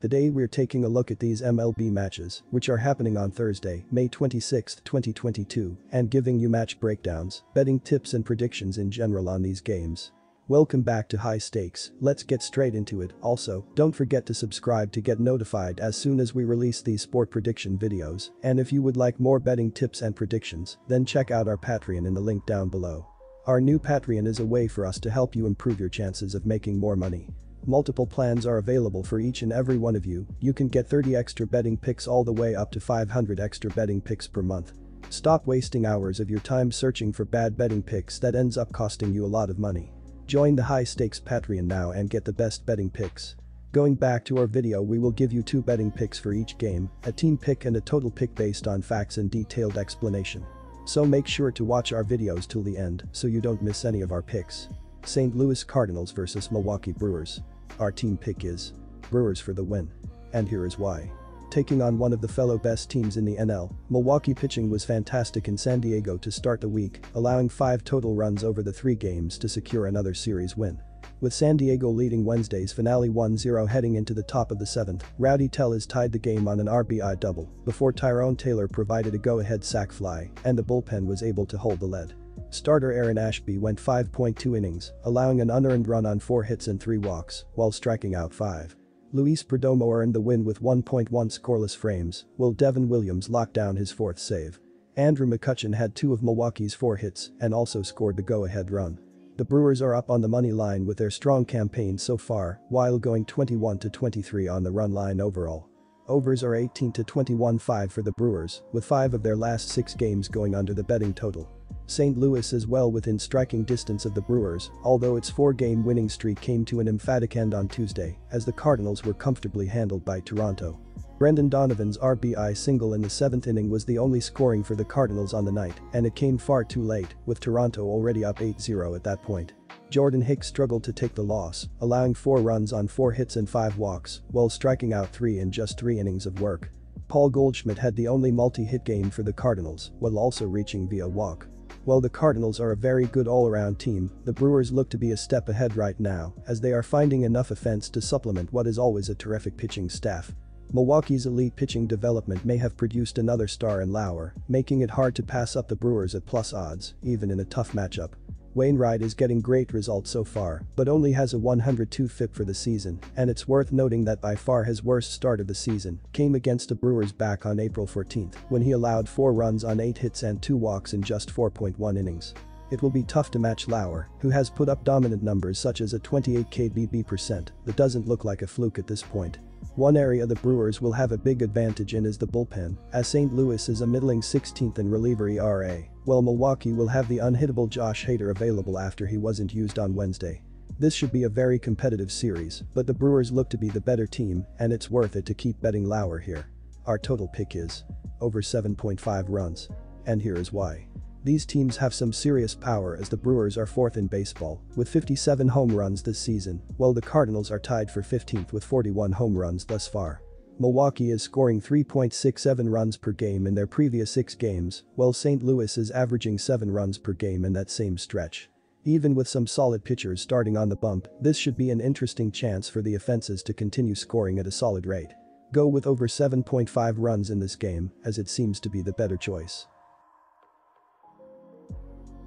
Today we're taking a look at these MLB matches, which are happening on Thursday, May 26, 2022, and giving you match breakdowns, betting tips and predictions in general on these games. Welcome back to High Stakes, let's get straight into it. Also, don't forget to subscribe to get notified as soon as we release these sport prediction videos, and if you would like more betting tips and predictions, then check out our Patreon in the link down below. Our new Patreon is a way for us to help you improve your chances of making more money. Multiple plans are available for each and every one of you. You can get 30 extra betting picks all the way up to 500 extra betting picks per month. Stop wasting hours of your time searching for bad betting picks that ends up costing you a lot of money. Join the High Stakes Patreon now and get the best betting picks. Going back to our video, we will give you 2 betting picks for each game, a team pick and a total pick based on facts and detailed explanation. So make sure to watch our videos till the end so you don't miss any of our picks. St. Louis Cardinals vs Milwaukee Brewers. Our team pick is Brewers for the win. And here is why. Taking on one of the fellow best teams in the NL, Milwaukee pitching was fantastic in San Diego to start the week, allowing 5 total runs over the 3 games to secure another series win. With San Diego leading Wednesday's finale 1-0 heading into the top of the 7th, Rowdy Tellez tied the game on an RBI double before Tyrone Taylor provided a go-ahead sac fly and the bullpen was able to hold the lead. Starter Aaron Ashby went 5.2 innings, allowing an unearned run on 4 hits and 3 walks, while striking out 5. Luis Perdomo earned the win with 1.1 scoreless frames, while Devin Williams locked down his 4th save. Andrew McCutchen had 2 of Milwaukee's 4 hits and also scored the go-ahead run. The Brewers are up on the money line with their strong campaign so far, while going 21-23 on the run line overall. Overs are 18-21-5 for the Brewers, with 5 of their last 6 games going under the betting total. St. Louis is well within striking distance of the Brewers, although its 4-game winning streak came to an emphatic end on Tuesday, as the Cardinals were comfortably handled by Toronto. Brendan Donovan's RBI single in the 7th inning was the only scoring for the Cardinals on the night, and it came far too late, with Toronto already up 8-0 at that point. Jordan Hicks struggled to take the loss, allowing 4 runs on 4 hits and 5 walks, while striking out 3 in just 3 innings of work. Paul Goldschmidt had the only multi-hit game for the Cardinals, while also reaching via walk. While the Cardinals are a very good all-around team, the Brewers look to be a step ahead right now, as they are finding enough offense to supplement what is always a terrific pitching staff. Milwaukee's elite pitching development may have produced another star in Lauer, making it hard to pass up the Brewers at plus odds, even in a tough matchup. Wainwright is getting great results so far, but only has a 102 FIP for the season, and it's worth noting that by far his worst start of the season came against the Brewers back on April 14th, when he allowed 4 runs on 8 hits and 2 walks in just 4.1 innings. It will be tough to match Lauer, who has put up dominant numbers such as a 28 KBB%, that doesn't look like a fluke at this point. One area the Brewers will have a big advantage in is the bullpen, as St. Louis is a middling 16th in reliever ERA, while Milwaukee will have the unhittable Josh Hader available after he wasn't used on Wednesday. This should be a very competitive series, but the Brewers look to be the better team, and it's worth it to keep betting Lauer here. Our total pick is over 7.5 runs. And here is why. These teams have some serious power, as the Brewers are 4th in baseball, with 57 home runs this season, while the Cardinals are tied for 15th with 41 home runs thus far. Milwaukee is scoring 3.67 runs per game in their previous 6 games, while St. Louis is averaging 7 runs per game in that same stretch. Even with some solid pitchers starting on the bump, this should be an interesting chance for the offenses to continue scoring at a solid rate. Go with over 7.5 runs in this game, as it seems to be the better choice.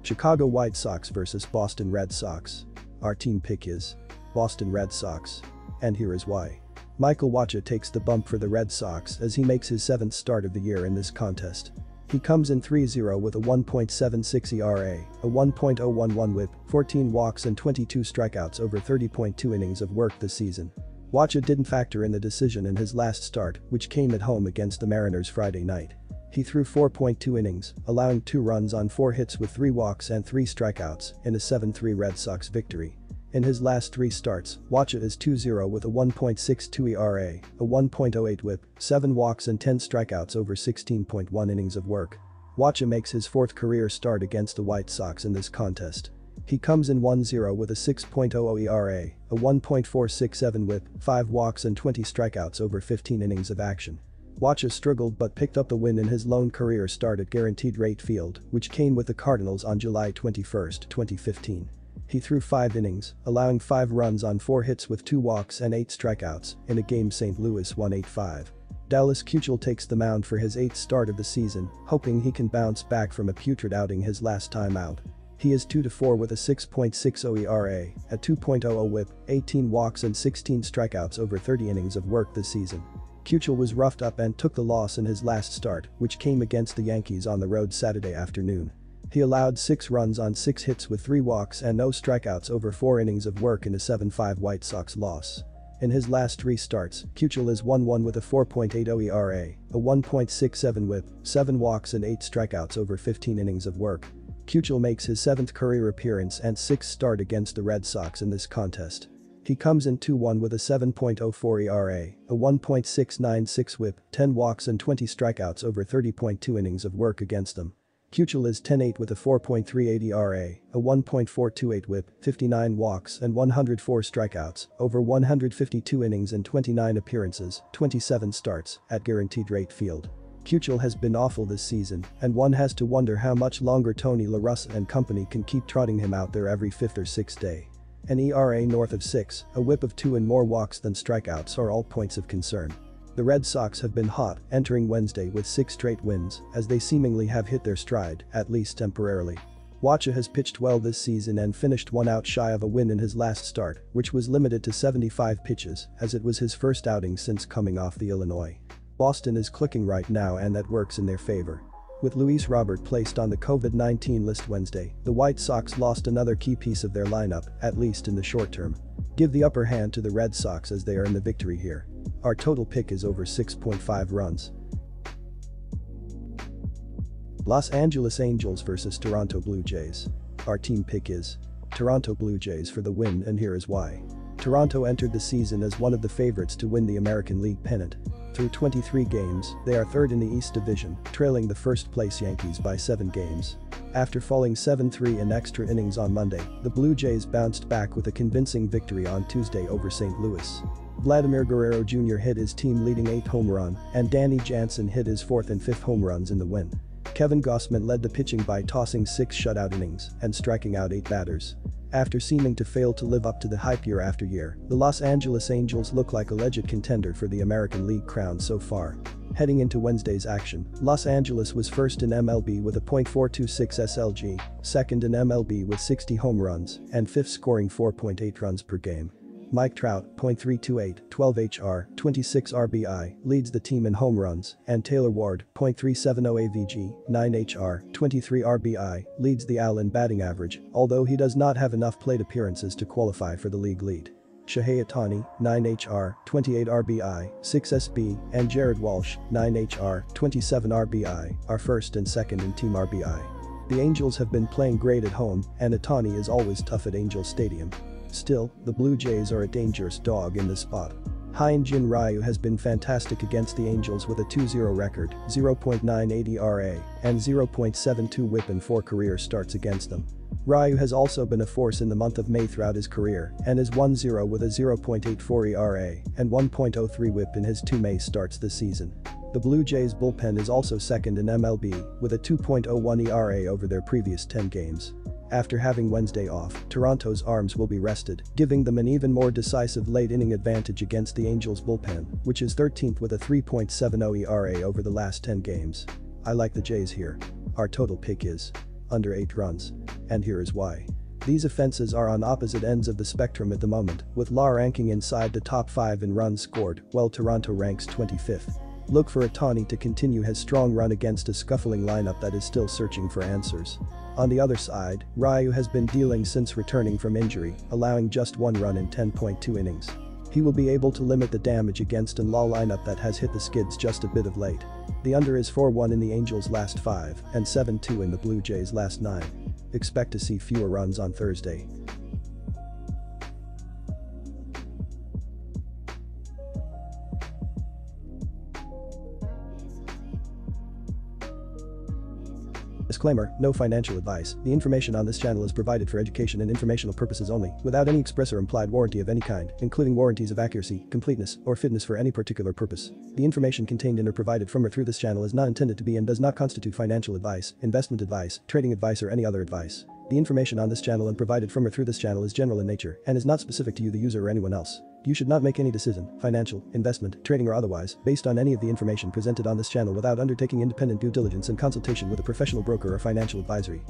Chicago White Sox vs Boston Red Sox. Our team pick is Boston Red Sox. And here is why. Michael Wacha takes the bump for the Red Sox as he makes his 7th start of the year in this contest. He comes in 3-0 with a 1.76 ERA, a 1.011 WHIP, 14 walks and 22 strikeouts over 30.2 innings of work this season. Wacha didn't factor in the decision in his last start, which came at home against the Mariners Friday night. He threw 4.2 innings, allowing 2 runs on 4 hits with 3 walks and 3 strikeouts in a 7-3 Red Sox victory. In his last 3 starts, Wacha is 2-0 with a 1.62 ERA, a 1.08 WHIP, 7 walks and 10 strikeouts over 16.1 innings of work. Wacha makes his 4th career start against the White Sox in this contest. He comes in 1-0 with a 6.00 ERA, a 1.467 WHIP, 5 walks and 20 strikeouts over 15 innings of action. Wacha struggled but picked up the win in his lone career start at Guaranteed Rate Field, which came with the Cardinals on July 21, 2015. He threw 5 innings, allowing 5 runs on 4 hits with 2 walks and 8 strikeouts in a game St. Louis won 8-5. Dallas Keuchel takes the mound for his 8th start of the season, hoping he can bounce back from a putrid outing his last time out. He is 2-4 with a 6.60 ERA, a 2.00 WHIP, 18 walks and 16 strikeouts over 30 innings of work this season. Keuchel was roughed up and took the loss in his last start, which came against the Yankees on the road Saturday afternoon. He allowed 6 runs on 6 hits with 3 walks and no strikeouts over 4 innings of work in a 7-5 White Sox loss. In his last 3 starts, Keuchel is 1-1 with a 4.80 ERA, a 1.67 WHIP, 7 walks and 8 strikeouts over 15 innings of work. Keuchel makes his 7th career appearance and 6th start against the Red Sox in this contest. He comes in 2-1 with a 7.04 ERA, a 1.696 WHIP, 10 walks and 20 strikeouts over 30.2 innings of work against them. Keuchel is 10-8 with a 4.38 ERA, a 1.428 WHIP, 59 walks and 104 strikeouts over 152 innings and 29 appearances, 27 starts at Guaranteed Rate Field. Keuchel has been awful this season, and one has to wonder how much longer Tony La Russa and company can keep trotting him out there every 5th or 6th day. An ERA north of 6, a WHIP of 2 and more walks than strikeouts are all points of concern. The Red Sox have been hot, entering Wednesday with 6 straight wins, as they seemingly have hit their stride, at least temporarily. Wacha has pitched well this season and finished 1 out shy of a win in his last start, which was limited to 75 pitches, as it was his first outing since coming off the Illinois. Boston is clicking right now and that works in their favor. With Luis Robert placed on the COVID-19 list Wednesday, the White Sox lost another key piece of their lineup, at least in the short term. Give the upper hand to the Red Sox as they earn the victory here. Our total pick is over 6.5 runs. Los Angeles Angels vs Toronto Blue Jays. Our team pick is Toronto Blue Jays for the win, and here is why. Toronto entered the season as one of the favorites to win the American League pennant. Through 23 games, they are 3rd in the East Division, trailing the first-place Yankees by 7 games. After falling 7-3 in extra innings on Monday, the Blue Jays bounced back with a convincing victory on Tuesday over St. Louis. Vladimir Guerrero Jr. hit his team-leading 8th home run, and Danny Jansen hit his 4th and 5th home runs in the win. Kevin Gausman led the pitching by tossing 6 shutout innings and striking out 8 batters. After seeming to fail to live up to the hype year after year, the Los Angeles Angels look like a legit contender for the American League crown so far. Heading into Wednesday's action, Los Angeles was 1st in MLB with a .426 SLG, 2nd in MLB with 60 home runs, and 5th scoring 4.8 runs per game. Mike Trout, .328, 12 HR, 26 RBI, leads the team in home runs, and Taylor Ward, .370 AVG, 9 HR, 23 RBI, leads the AL in batting average, although he does not have enough plate appearances to qualify for the league lead. Shohei Ohtani, 9 HR, 28 RBI, 6 SB, and Jared Walsh, 9 HR, 27 RBI, are 1st and 2nd in team RBI. The Angels have been playing great at home, and Ohtani is always tough at Angel Stadium. Still, the Blue Jays are a dangerous dog in this spot. Hyun-Jin Ryu has been fantastic against the Angels with a 2-0 record, 0.98 ERA, and 0.72 WHIP in 4 career starts against them. Ryu has also been a force in the month of May throughout his career and is 1-0 with a 0.84 ERA and 1.03 WHIP in his 2 May starts this season. The Blue Jays bullpen is also 2nd in MLB with a 2.01 ERA over their previous 10 games. After having Wednesday off, Toronto's arms will be rested, giving them an even more decisive late-inning advantage against the Angels' bullpen, which is 13th with a 3.70 ERA over the last 10 games. I like the Jays here. Our total pick is under 8 runs. And here is why. These offenses are on opposite ends of the spectrum at the moment, with La ranking inside the top 5 in runs scored, while Toronto ranks 25th. Look for Ohtani to continue his strong run against a scuffling lineup that is still searching for answers. On the other side, Ryu has been dealing since returning from injury, allowing just 1 run in 10.2 innings. He will be able to limit the damage against an La lineup that has hit the skids just a bit of late. The under is 4-1 in the Angels' last 5 and 7-2 in the Blue Jays' last 9. Expect to see fewer runs on Thursday. Disclaimer, no financial advice. The information on this channel is provided for education and informational purposes only, without any express or implied warranty of any kind, including warranties of accuracy, completeness, or fitness for any particular purpose. The information contained in or provided from or through this channel is not intended to be and does not constitute financial advice, investment advice, trading advice, or any other advice. The information on this channel and provided from or through this channel is general in nature and is not specific to you, the user, or anyone else. You should not make any decision, financial, investment, trading, or otherwise, based on any of the information presented on this channel without undertaking independent due diligence and consultation with a professional broker or financial advisory.